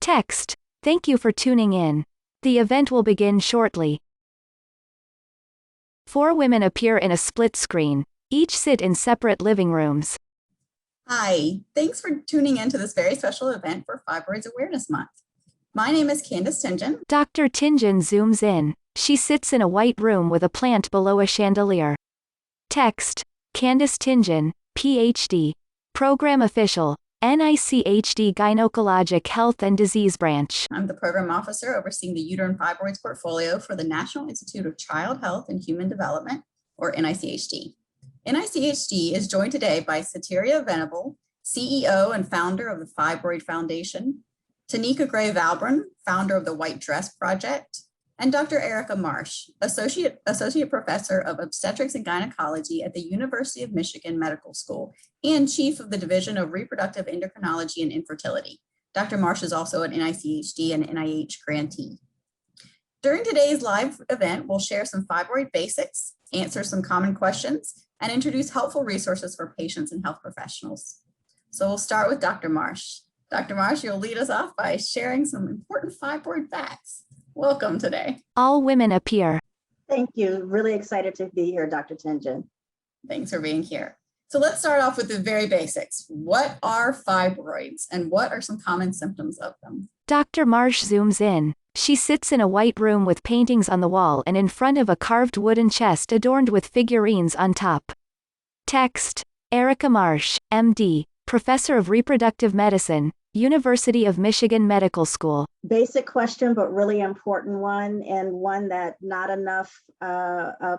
Text. Thank you for tuning in. The event will begin shortly. 4 women appear in a split screen. Each sit in separate living rooms. Hi, thanks for tuning in to this very special event for Fibroids Awareness Month. My name is Candace Tingen. Dr. Tingen zooms in. She sits in a white room with a plant below a chandelier. Text. Candace Tingen, PhD. Program Official, NICHD Gynecologic Health and Disease Branch. I'm the Program Officer overseeing the Uterine Fibroids portfolio for the National Institute of Child Health and Human Development, or NICHD. NICHD is joined today by Sateria Venable, CEO and founder of the Fibroid Foundation, Tanika Gray-Valbrun, founder of the White Dress Project, and Dr. Erica Marsh, Associate Professor of Obstetrics and Gynecology at the University of Michigan Medical School and Chief of the Division of Reproductive Endocrinology and Infertility. Dr. Marsh is also an NICHD and NIH grantee. During today's live event, we'll share some fibroid basics, answer some common questions, and introduce helpful resources for patients and health professionals. So we'll start with Dr. Marsh. Dr. Marsh, you'll lead us off by sharing some important fibroid facts. Welcome today. All women appear. Thank you. Really excited to be here, Dr. Tingen. Thanks for being here. So let's start off with the very basics. What are fibroids and what are some common symptoms of them? Dr. Marsh zooms in. She sits in a white room with paintings on the wall and in front of a carved wooden chest adorned with figurines on top. Text. Erica Marsh, MD, Professor of Reproductive Medicine, University of Michigan Medical School. Basic question, but really important one, and one that not enough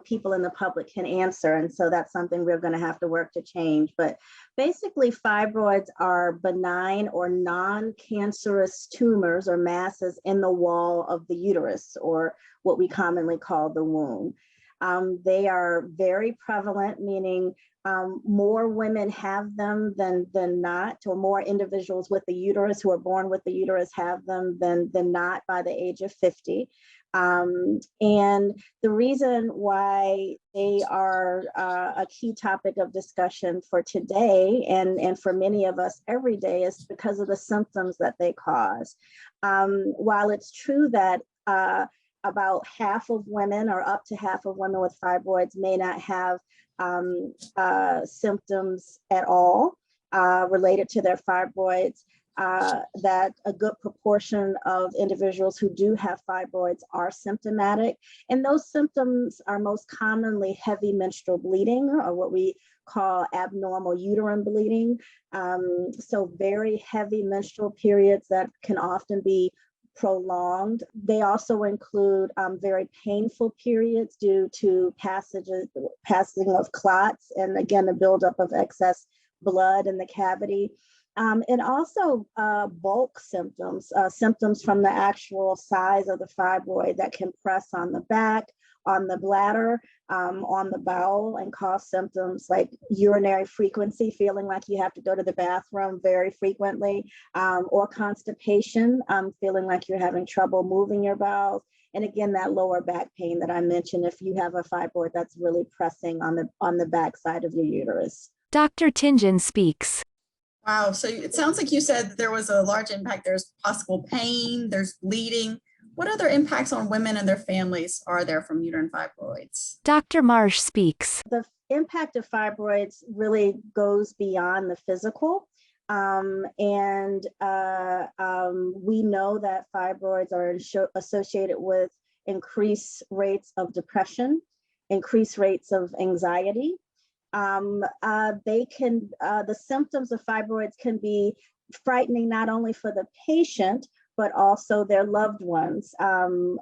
people in the public can answer. And so that's something we're going to have to work to change. But basically, fibroids are benign or non-cancerous tumors or masses in the wall of the uterus, or what we commonly call the womb. They are very prevalent, meaning more women have them than not, or more individuals with the uterus who are born with the uterus have them than not by the age of 50. And the reason why they are a key topic of discussion for today and for many of us every day is because of the symptoms that they cause. While it's true that about half of women or up to half of women with fibroids may not have symptoms at all related to their fibroids, that a good proportion of individuals who do have fibroids are symptomatic. And those symptoms are most commonly heavy menstrual bleeding, or what we call abnormal uterine bleeding. So very heavy menstrual periods that can often be prolonged. They also include very painful periods due to passing of clots, and again, the buildup of excess blood in the cavity. And also bulk symptoms, symptoms from the actual size of the fibroid that can press on the back, on the bladder, on the bowel, and cause symptoms like urinary frequency, feeling like you have to go to the bathroom very frequently, or constipation, feeling like you're having trouble moving your bowels. And again, that lower back pain that I mentioned, if you have a fibroid that's really pressing on the back side of your uterus. Dr. Tingen speaks. Wow, so it sounds like you said that there was a large impact. There's possible pain, there's bleeding. What other impacts on women and their families are there from uterine fibroids? Dr. Marsh speaks. The impact of fibroids really goes beyond the physical. We know that fibroids are associated with increased rates of depression, increased rates of anxiety. The symptoms of fibroids can be frightening not only for the patient, but also their loved ones. When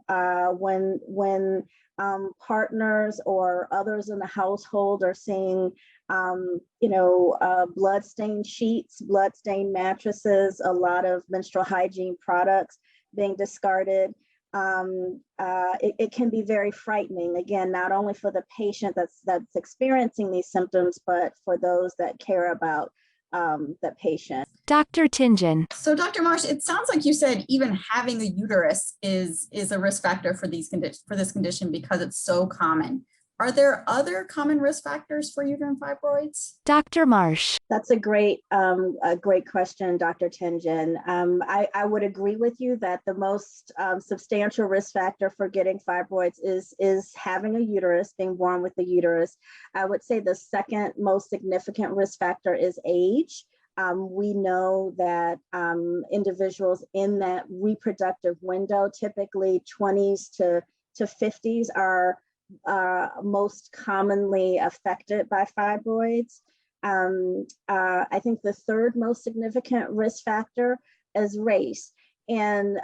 partners or others in the household are seeing, blood-stained sheets, blood-stained mattresses, a lot of menstrual hygiene products being discarded, it can be very frightening. Again, not only for the patient that's experiencing these symptoms, but for those that care about the patient. Dr. Tingen. So Dr. Marsh, it sounds like you said even having a uterus is a risk factor for this condition because it's so common. Are there other common risk factors for uterine fibroids? Dr. Marsh. That's a great question, Dr. Tingen. I would agree with you that the most substantial risk factor for getting fibroids is having a uterus, being born with a uterus. I would say the second most significant risk factor is age. We know that individuals in that reproductive window, typically 20s to 50s, are most commonly affected by fibroids. I think the third most significant risk factor is race. And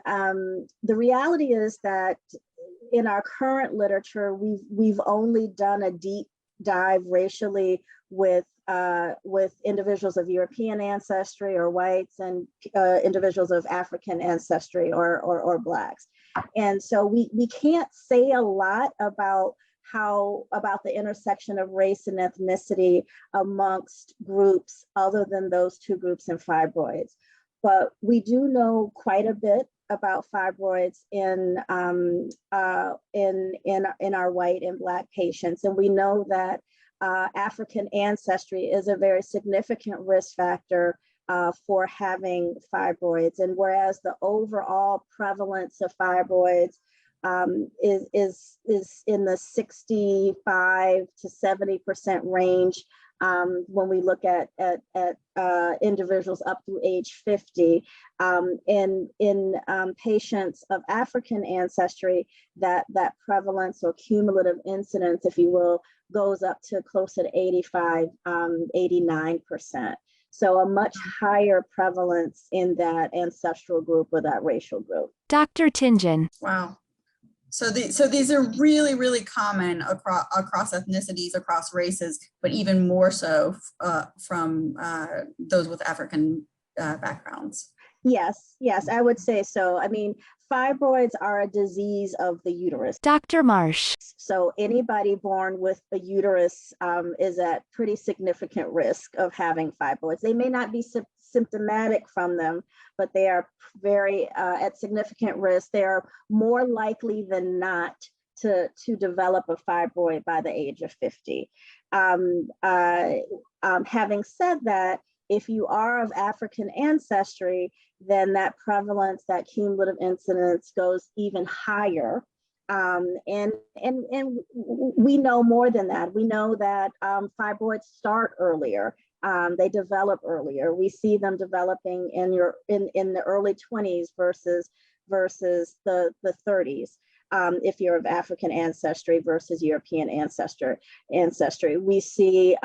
the reality is that in our current literature, we've only done a deep dive racially with individuals of European ancestry or whites, and individuals of African ancestry or Blacks. And so we can't say a lot about the intersection of race and ethnicity amongst groups other than those two groups in fibroids. But we do know quite a bit about fibroids in our white and Black patients. And we know that African ancestry is a very significant risk factor for having fibroids. And whereas the overall prevalence of fibroids is in the 65 to 70% range when we look at individuals up through age 50. In patients of African ancestry, that prevalence or cumulative incidence, if you will, goes up to closer to 85, 89%. So a much higher prevalence in that ancestral group or that racial group. Dr. Tingen. Wow. So these are really, really common across ethnicities, across races, but even more so from those with African backgrounds. Yes, I would say so. I mean, fibroids are a disease of the uterus. Dr. Marsh. So anybody born with a uterus is at pretty significant risk of having fibroids. They may not be symptomatic from them, but they are very at significant risk. They are more likely than not to develop a fibroid by the age of 50. Having said that, if you are of African ancestry, then that prevalence, that cumulative incidence goes even higher. And we know more than that. We know that fibroids start earlier. They develop earlier. We see them developing in the early 20s versus the 30s. If you're of African ancestry versus European ancestry. We see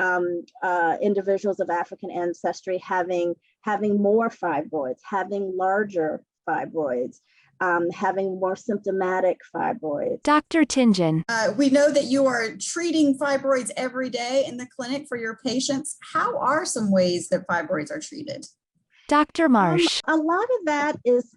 individuals of African ancestry having more fibroids, having larger fibroids, having more symptomatic fibroids. Dr. Tingen. We know that you are treating fibroids every day in the clinic for your patients. How are some ways that fibroids are treated? Dr. Marsh. A lot of that is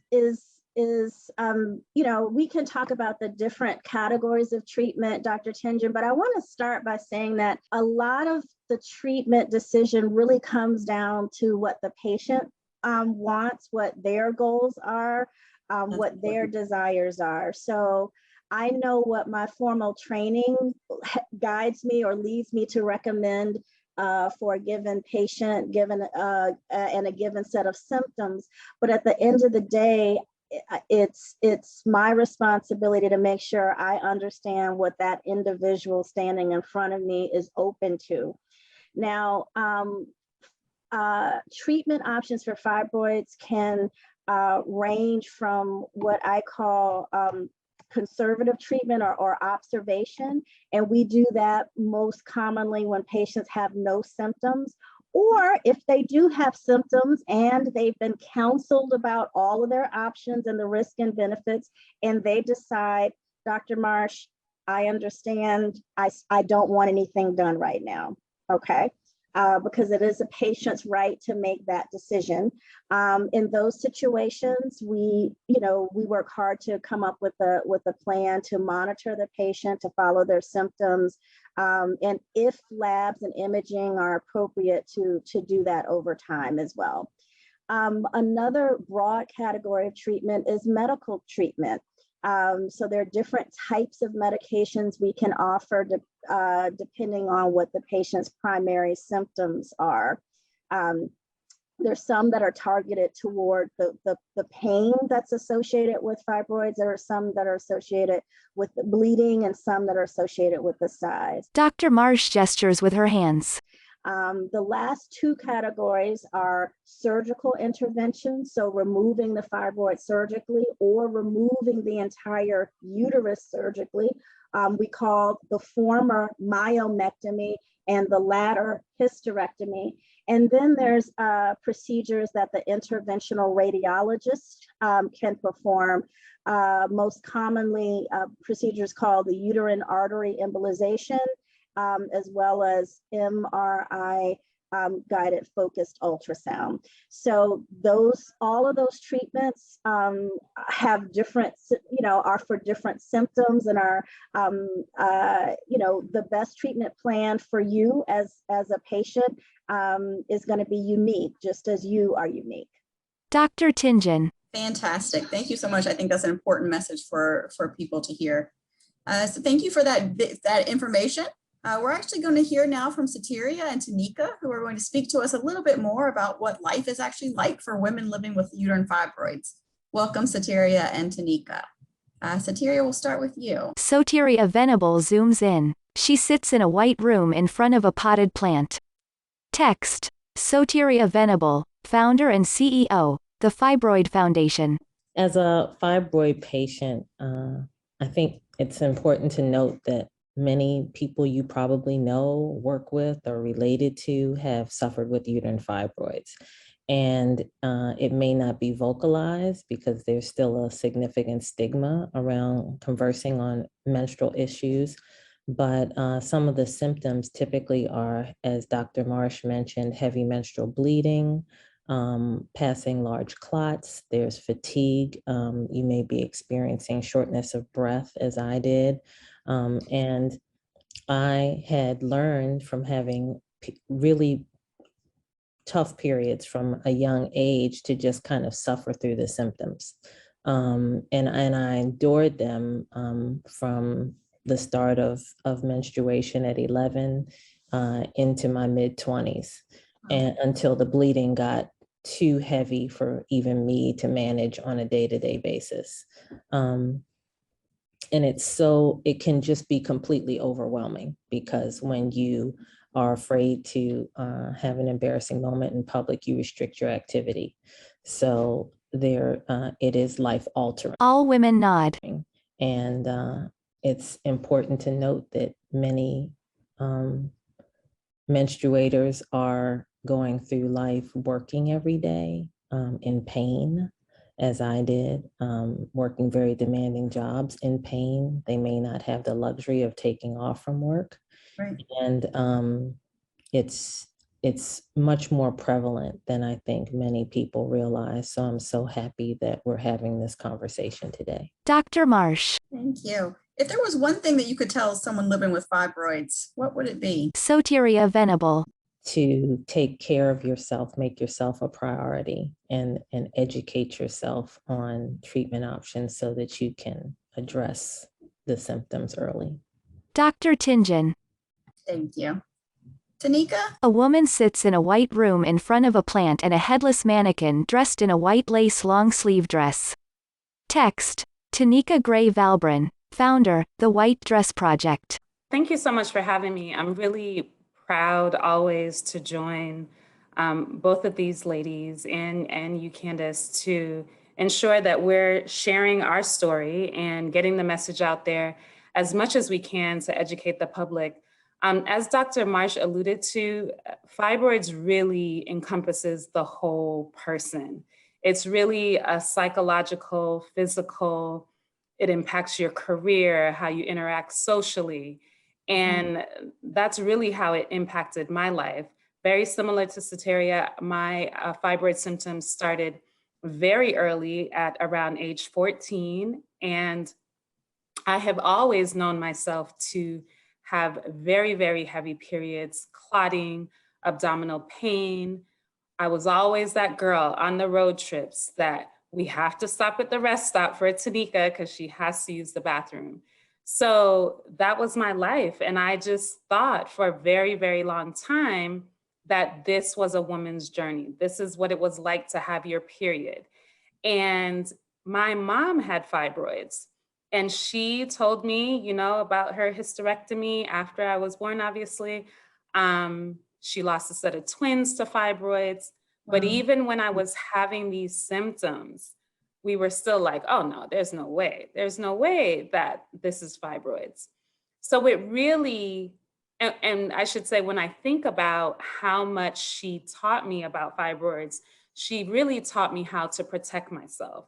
we can talk about the different categories of treatment, Dr. Tingen, but I want to start by saying that a lot of the treatment decision really comes down to what the patient wants, what their goals are, what their desires are. So I know what my formal training guides me or leads me to recommend for a given patient, and a given set of symptoms. But at the end of the day, it's my responsibility to make sure I understand what that individual standing in front of me is open to. Now, treatment options for fibroids can range from what I call conservative treatment or observation. And we do that most commonly when patients have no symptoms, or if they do have symptoms and they've been counseled about all of their options and the risk and benefits, and they decide, Dr. Marsh, I understand, I don't want anything done right now, okay? Because it is a patient's right to make that decision. In those situations, we work hard to come up with a plan to monitor the patient, to follow their symptoms, and if labs and imaging are appropriate, to do that over time as well. Another broad category of treatment is medical treatment. So there are different types of medications we can offer depending on what the patient's primary symptoms are. There's some that are targeted toward the pain that's associated with fibroids. There are some that are associated with the bleeding and some that are associated with the size. Dr. Marsh gestures with her hands. The last two categories are surgical intervention, so removing the fibroid surgically or removing the entire uterus surgically. We call the former myomectomy and the latter hysterectomy. And then there's procedures that the interventional radiologist can perform. Most commonly, procedures called the uterine artery embolization, as well as MRI guided focused ultrasound. So all of those treatments have different, are for different symptoms and are, the best treatment plan for you as a patient is going to be unique, just as you are unique. Dr. Tingen. Fantastic. Thank you so much. I think that's an important message for people to hear. So thank you for that information. We're actually going to hear now from Sateria and Tanika, who are going to speak to us a little bit more about what life is actually like for women living with uterine fibroids. Welcome, Sateria and Tanika. Sateria, we'll start with you. Soteria Venable zooms in. She sits in a white room in front of a potted plant. Text: Soteria Venable, founder and CEO, the Fibroid Foundation. As a fibroid patient, I think it's important to note that many people you probably know, work with, or related to have suffered with uterine fibroids. And it may not be vocalized because there's still a significant stigma around conversing on menstrual issues. But some of the symptoms typically are, as Dr. Marsh mentioned, heavy menstrual bleeding, passing large clots, there's fatigue. You may be experiencing shortness of breath, as I did. And I had learned from having really tough periods from a young age to just kind of suffer through the symptoms. And I endured them from the start of menstruation at 11 into my mid-20s, and until the bleeding got too heavy for even me to manage on a day-to-day basis. And it can just be completely overwhelming, because when you are afraid to have an embarrassing moment in public, you restrict your activity. So it is life altering. All women nod. And it's important to note that many menstruators are going through life working every day in pain, as I did, working very demanding jobs in pain. They may not have the luxury of taking off from work. Right. And it's much more prevalent than I think many people realize. So I'm so happy that we're having this conversation today. Dr. Marsh. Thank you. If there was one thing that you could tell someone living with fibroids, what would it be? Soteria Venable. To take care of yourself, make yourself a priority, and educate yourself on treatment options so that you can address the symptoms early. Dr. Tingen. Thank you. Tanika? A woman sits in a white room in front of a plant and a headless mannequin dressed in a white lace long-sleeve dress. Text: Tanika Gray Valbrin, founder, The White Dress Project. Thank you so much for having me. I'm really proud always to join both of these ladies and you, Candace, to ensure that we're sharing our story and getting the message out there as much as we can to educate the public. As Dr. Marsh alluded to, fibroids really encompasses the whole person. It's really a psychological, physical, it impacts your career, how you interact socially. And that's really how it impacted my life. Very similar to Sateria, my fibroid symptoms started very early at around age 14. And I have always known myself to have very, very heavy periods, clotting, abdominal pain. I was always that girl on the road trips that we have to stop at the rest stop for Tanika because she has to use the bathroom. So that was my life. And I just thought for a very, very long time that this was a woman's journey. This is what it was like to have your period. And my mom had fibroids. And she told me, you know, about her hysterectomy after I was born, obviously. She lost a set of twins to fibroids. But even when I was having these symptoms, we were still like, oh no, there's no way. There's no way that this is fibroids. So it really, and I should say, when I think about how much she taught me about fibroids, she really taught me how to protect myself.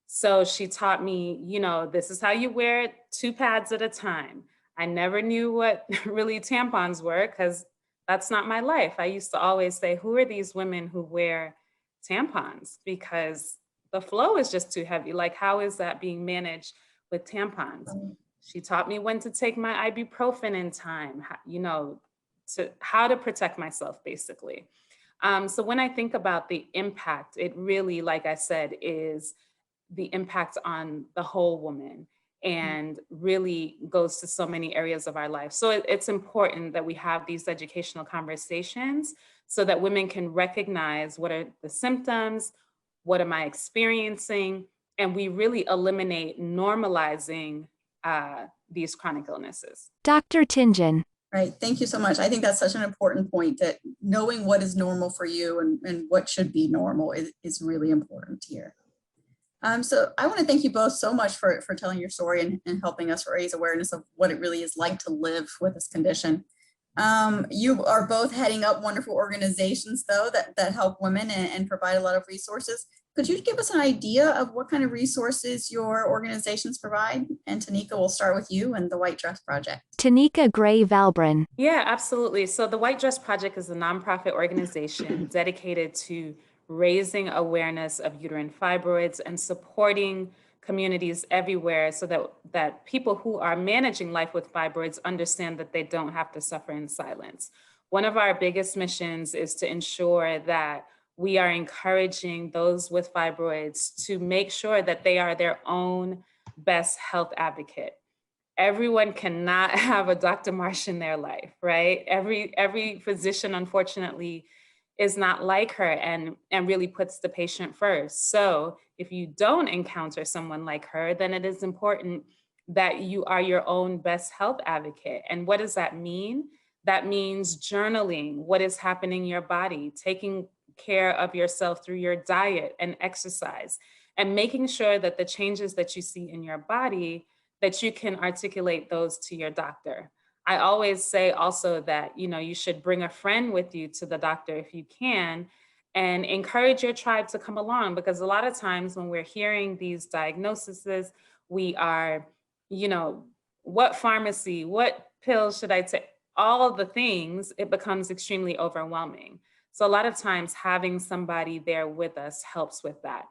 So she taught me, you know, this is how you wear it, 2 pads at a time. I never knew what really tampons were because that's not my life. I used to always say, who are these women who wear tampons? Because the flow is just too heavy. Like, how is that being managed with tampons? She taught me when to take my ibuprofen in time, you know, to how to protect myself, basically. So when I think about the impact, it really, like I said, is the impact on the whole woman and really goes to so many areas of our life. So it's important that we have these educational conversations so that women can recognize what are the symptoms, what am I experiencing, and we really eliminate normalizing these chronic illnesses. Dr. Tingen. Right. Thank you so much. I think that's such an important point, that knowing what is normal for you and what should be normal is really important here. So I want to thank you both so much for telling your story and helping us raise awareness of what it really is like to live with this condition. You are both heading up wonderful organizations, though, that help women and provide a lot of resources. Could you give us an idea of what kind of resources your organizations provide? And Tanika, we'll start with you and the White Dress Project. Tanika Gray Valbrin. Yeah, absolutely. So the White Dress Project is a nonprofit organization dedicated to raising awareness of uterine fibroids and supporting communities everywhere so that people who are managing life with fibroids understand that they don't have to suffer in silence. One of our biggest missions is to ensure that we are encouraging those with fibroids to make sure that they are their own best health advocate. Everyone cannot have a Dr. Marsh in their life, right? Every physician, unfortunately, is not like her and really puts the patient first. So if you don't encounter someone like her, then it is important that you are your own best health advocate. And what does that mean? That means journaling what is happening in your body, taking care of yourself through your diet and exercise, and making sure that the changes that you see in your body, that you can articulate those to your doctor. I always say also that, you know, you should bring a friend with you to the doctor if you can, and encourage your tribe to come along, because a lot of times when we're hearing these diagnoses, we are, you know, what pharmacy, what pills should I take? All of the things, it becomes extremely overwhelming. So a lot of times having somebody there with us helps with that.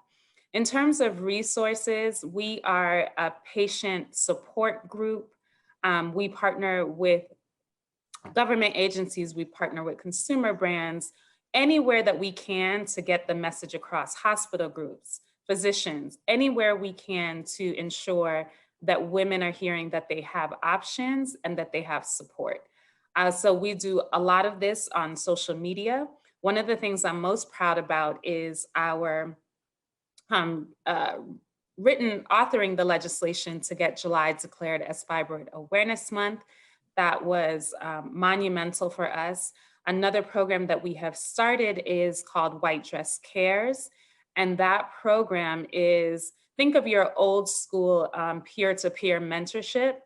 In terms of resources, we are a patient support group. We partner with government agencies, we partner with consumer brands, anywhere that we can to get the message across, hospital groups, physicians, anywhere we can to ensure that women are hearing that they have options and that they have support. So we do a lot of this on social media. One of the things I'm most proud about is our authoring the legislation to get July declared as Fibroid Awareness Month. That was monumental for us. Another program that we have started is called White Dress Cares. And that program is, think of your old school peer-to-peer mentorship.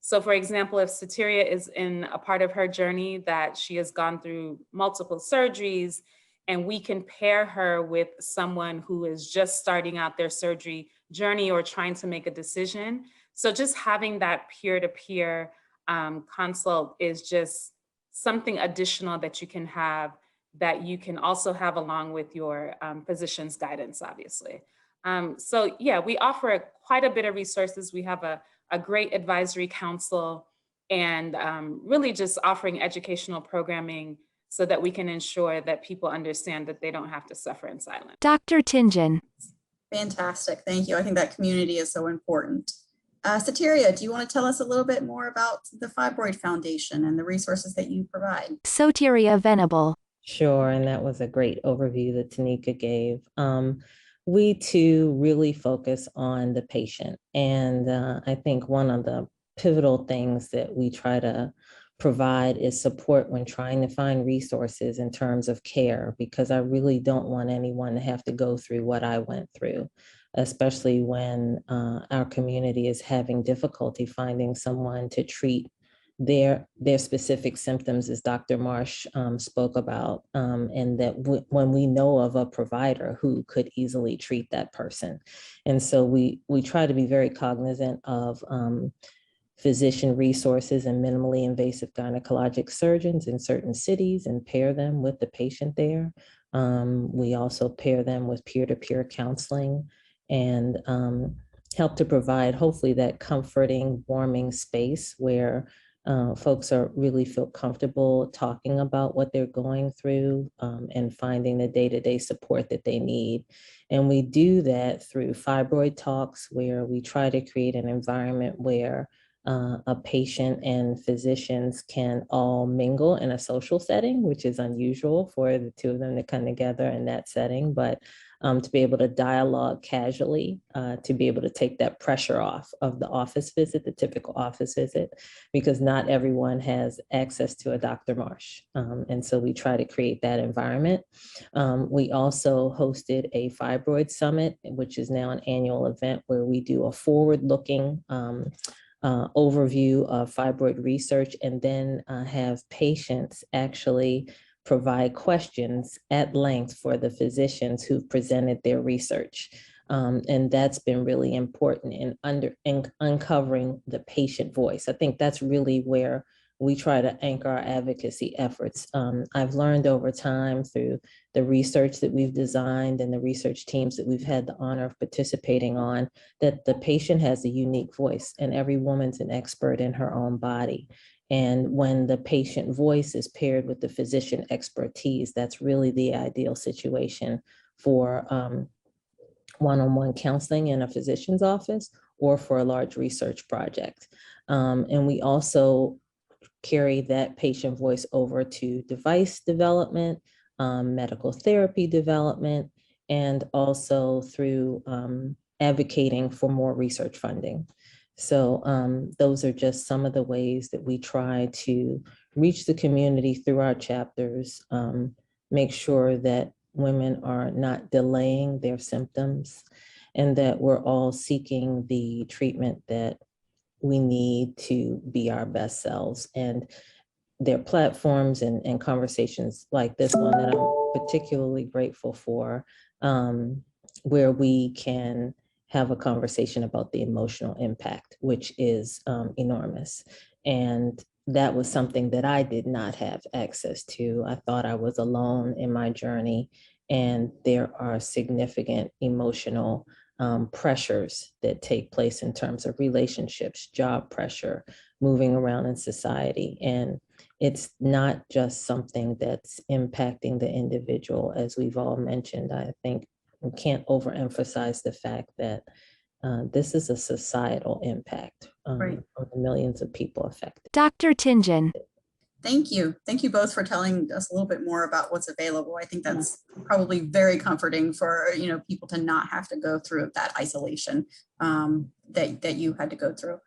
So for example, if Soteria is in a part of her journey that she has gone through multiple surgeries, and we can pair her with someone who is just starting out their surgery journey or trying to make a decision. So just having that peer-to-peer consult is just something additional that you can have, that you can also have along with your physician's guidance, obviously. So yeah, we offer quite a bit of resources. We have a great advisory council, and really just offering educational programming so that we can ensure that people understand that they don't have to suffer in silence. Dr. Tingen. Fantastic. Thank you. I think that community is so important. Soteria, do you want to tell us a little bit more about the Fibroid Foundation and the resources that you provide? Soteria Venable. Sure, and that was a great overview that Tanika gave. We too really focus on the patient, and I think one of the pivotal things that we try to provide is support when trying to find resources in terms of care, because I really don't want anyone to have to go through what I went through, especially when our community is having difficulty finding someone to treat their specific symptoms, as Dr. Marsh spoke about, and that when we know of a provider who could easily treat that person. And so we try to be very cognizant of physician resources and minimally invasive gynecologic surgeons in certain cities and pair them with the patient there. We also pair them with peer-to-peer counseling and help to provide hopefully that comforting, warming space where folks really feel comfortable talking about what they're going through and finding the day-to-day support that they need. And we do that through fibroid talks, where we try to create an environment where a patient and physicians can all mingle in a social setting, which is unusual for the two of them to come together in that setting, but to be able to dialogue casually, to be able to take that pressure off of the office visit, the typical office visit, because not everyone has access to a Dr. Marsh. And so we try to create that environment. We also hosted a Fibroid Summit, which is now an annual event where we do a forward-looking overview of fibroid research, and then have patients actually provide questions at length for the physicians who've presented their research. And that's been really important in uncovering the patient voice. I think that's really where we try to anchor our advocacy efforts. I've learned over time through the research that we've designed and the research teams that we've had the honor of participating on, that the patient has a unique voice, and every woman's an expert in her own body. And when the patient voice is paired with the physician expertise, that's really the ideal situation for one-on-one counseling in a physician's office or for a large research project. And we also carry that patient voice over to device development, medical therapy development, and also through advocating for more research funding. So those are just some of the ways that we try to reach the community through our chapters, make sure that women are not delaying their symptoms, and that we're all seeking the treatment that we need to be our best selves. And there are platforms and conversations like this one that I'm particularly grateful for, where we can have a conversation about the emotional impact, which is enormous. And that was something that I did not have access to. I thought I was alone in my journey, and there are significant emotional pressures that take place in terms of relationships, job pressure, moving around in society. And it's not just something that's impacting the individual, as we've all mentioned. I think we can't overemphasize the fact that this is a societal impact Right. on the millions of people affected. Dr. Tingen. Thank you. Thank you both for telling us a little bit more about what's available. I think that's probably very comforting for people to not have to go through that isolation that you had to go through.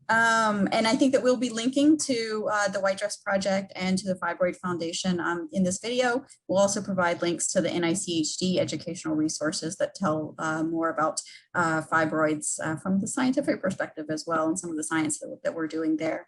And I think that we'll be linking to the White Dress Project and to the Fibroid Foundation in this video. We'll also provide links to the NICHD educational resources that tell more about fibroids from the scientific perspective as well, and some of the science that we're doing there.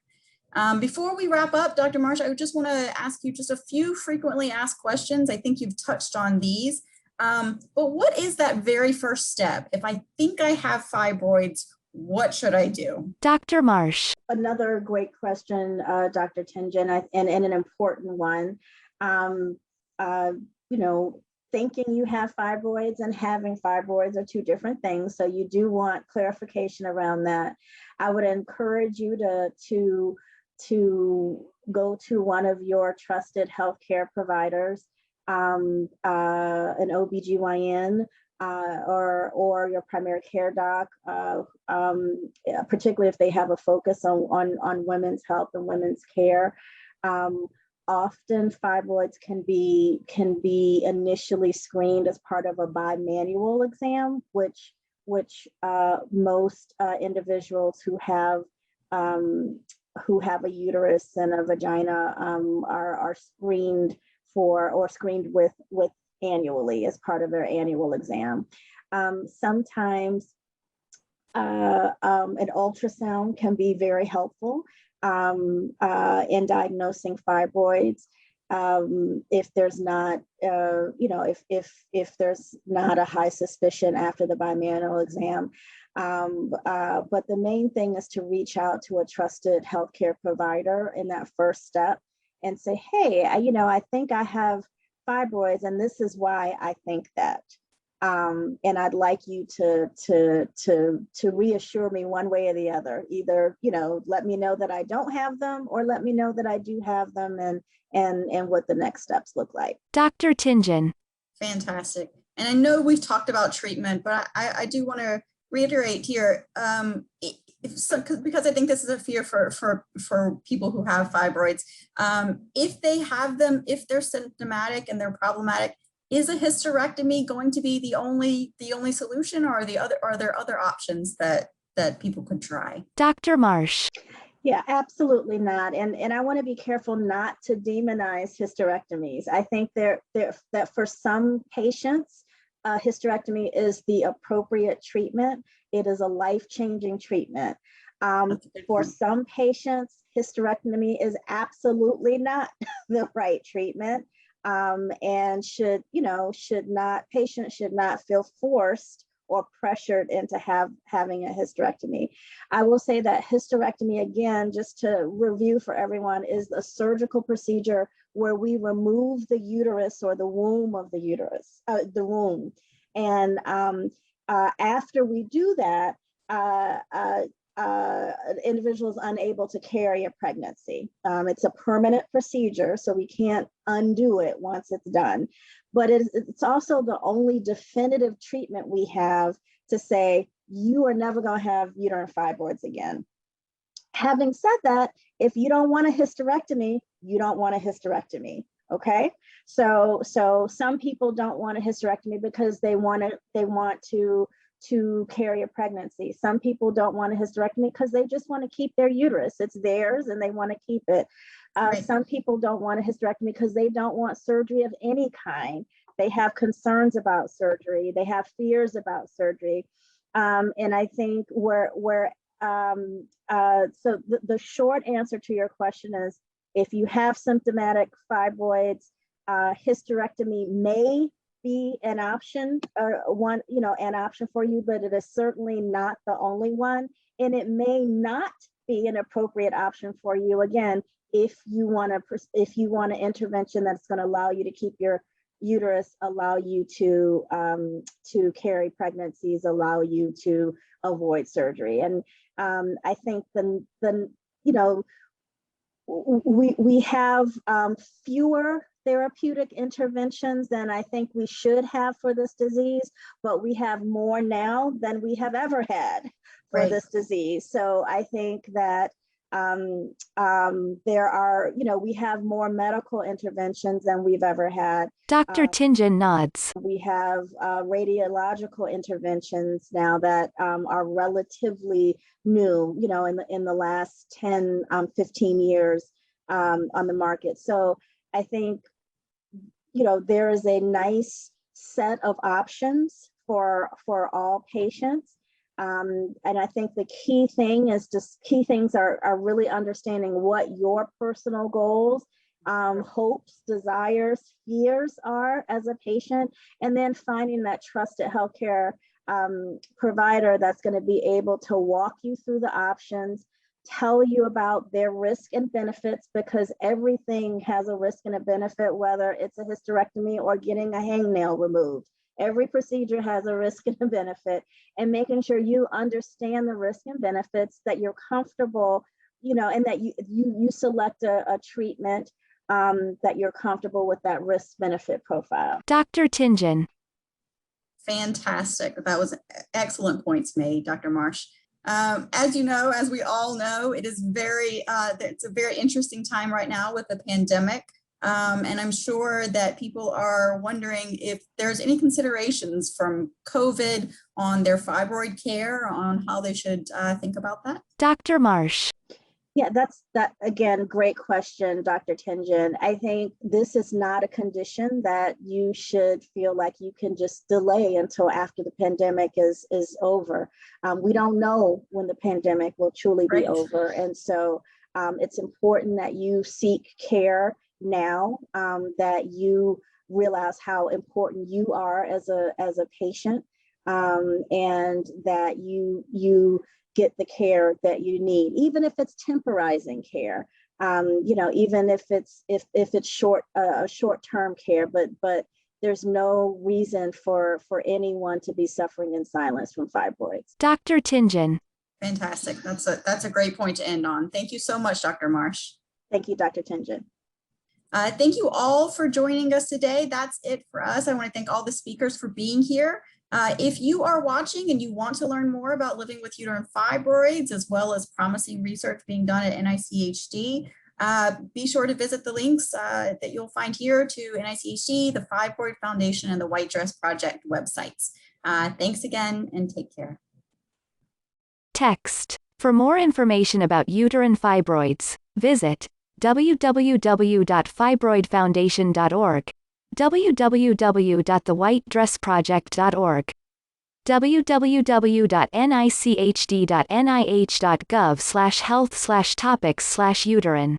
Before we wrap up, Dr. Marsh, I just want to ask you just a few frequently asked questions. I think you've touched on these, but what is that very first step? If I think I have fibroids, what should I do? Dr. Marsh. Another great question, Dr. Tingen, and an important one. Thinking you have fibroids and having fibroids are two different things. So you do want clarification around that. I would encourage you to go to one of your trusted healthcare providers, an OBGYN, or your primary care doc, particularly if they have a focus on women's health and women's care. Often fibroids can be initially screened as part of a bimanual exam, which most individuals who have a uterus and a vagina are screened for or screened with annually as part of their annual exam. Sometimes an ultrasound can be very helpful in diagnosing fibroids. If there's not, if there's not a high suspicion after the bimanual exam. But the main thing is to reach out to a trusted healthcare provider in that first step and say, hey, I think I have fibroids, and this is why I think that. And I'd like you to reassure me one way or the other. Either, let me know that I don't have them, or let me know that I do have them, and what the next steps look like. Dr. Tingen. Fantastic. And I know we've talked about treatment, but I do want to reiterate here, because I think this is a fear for people who have fibroids. If they have them, if they're symptomatic and they're problematic, is a hysterectomy going to be the only solution, or are there other options that people could try? Dr. Marsh. Yeah, absolutely not. And I want to be careful not to demonize hysterectomies. I think that for some patients, hysterectomy is the appropriate treatment. It is a life-changing treatment. For some patients, hysterectomy is absolutely not the right treatment, and patients should not feel forced or pressured into having a hysterectomy. I will say that hysterectomy, again, just to review for everyone, is a surgical procedure where we remove the uterus or the womb of the uterus, the womb. And after we do that, an individual is unable to carry a pregnancy. It's a permanent procedure, so we can't undo it once it's done. But it's also the only definitive treatment we have to say, you are never going to have uterine fibroids again. Having said that, if you don't want a hysterectomy, you don't want a hysterectomy. Okay, so some people don't want a hysterectomy because they want to carry a pregnancy. Some people don't want a hysterectomy because they just want to keep their uterus. It's theirs and they want to keep it. Right. Some people don't want a hysterectomy because they don't want surgery of any kind. They have concerns about surgery. They have fears about surgery. And I think so the short answer to your question is, if you have symptomatic fibroids, hysterectomy may be an option, an option for you, but it is certainly not the only one. And it may not be an appropriate option for you, again, if you want an intervention that's going to allow you to keep your uterus, allow you to carry pregnancies, allow you to avoid surgery. And I think we have fewer therapeutic interventions than I think we should have for this disease, but we have more now than we have ever had for this disease. So I think that there are, we have more medical interventions than we've ever had. Dr. Tingen nods. We have radiological interventions now that are relatively new, in the last 10, 15 years on the market. So I think, there is a nice set of options for all patients. And I think the key things are really understanding what your personal goals, hopes, desires, fears are as a patient, and then finding that trusted healthcare provider that's going to be able to walk you through the options, tell you about their risk and benefits, because everything has a risk and a benefit, whether it's a hysterectomy or getting a hangnail removed. Every procedure has a risk and a benefit, and making sure you understand the risk and benefits, that you're comfortable, and that you select a treatment that you're comfortable with that risk benefit profile. Dr. Tingen. Fantastic. That was excellent points made, Dr. Marsh. As you know, as we all know, it's a very interesting time right now with the pandemic. And I'm sure that people are wondering if there's any considerations from COVID on their fibroid care, on how they should think about that. Dr. Marsh. Yeah, that again, great question, Dr. Tingen. I think this is not a condition that you should feel like you can just delay until after the pandemic is over. We don't know when the pandemic will truly be over. And so it's important that you seek care now, that you realize how important you are as a patient, and that you get the care that you need, even if it's temporizing care, even if it's short-term care, but there's no reason for anyone to be suffering in silence from fibroids. Dr. Tingen. Fantastic. That's a great point to end on. Thank you so much, Dr. Marsh. Thank you, Dr. Tingen. Thank you all for joining us today. That's it for us. I want to thank all the speakers for being here. If you are watching and you want to learn more about living with uterine fibroids, as well as promising research being done at NICHD, be sure to visit the links that you'll find here to NICHD, the Fibroid Foundation, and the White Dress Project websites. Thanks again and take care. Text. For more information about uterine fibroids, visit www.fibroidfoundation.org, www.thewhitedressproject.org, www.nichd.nih.gov/health/topics/uterine.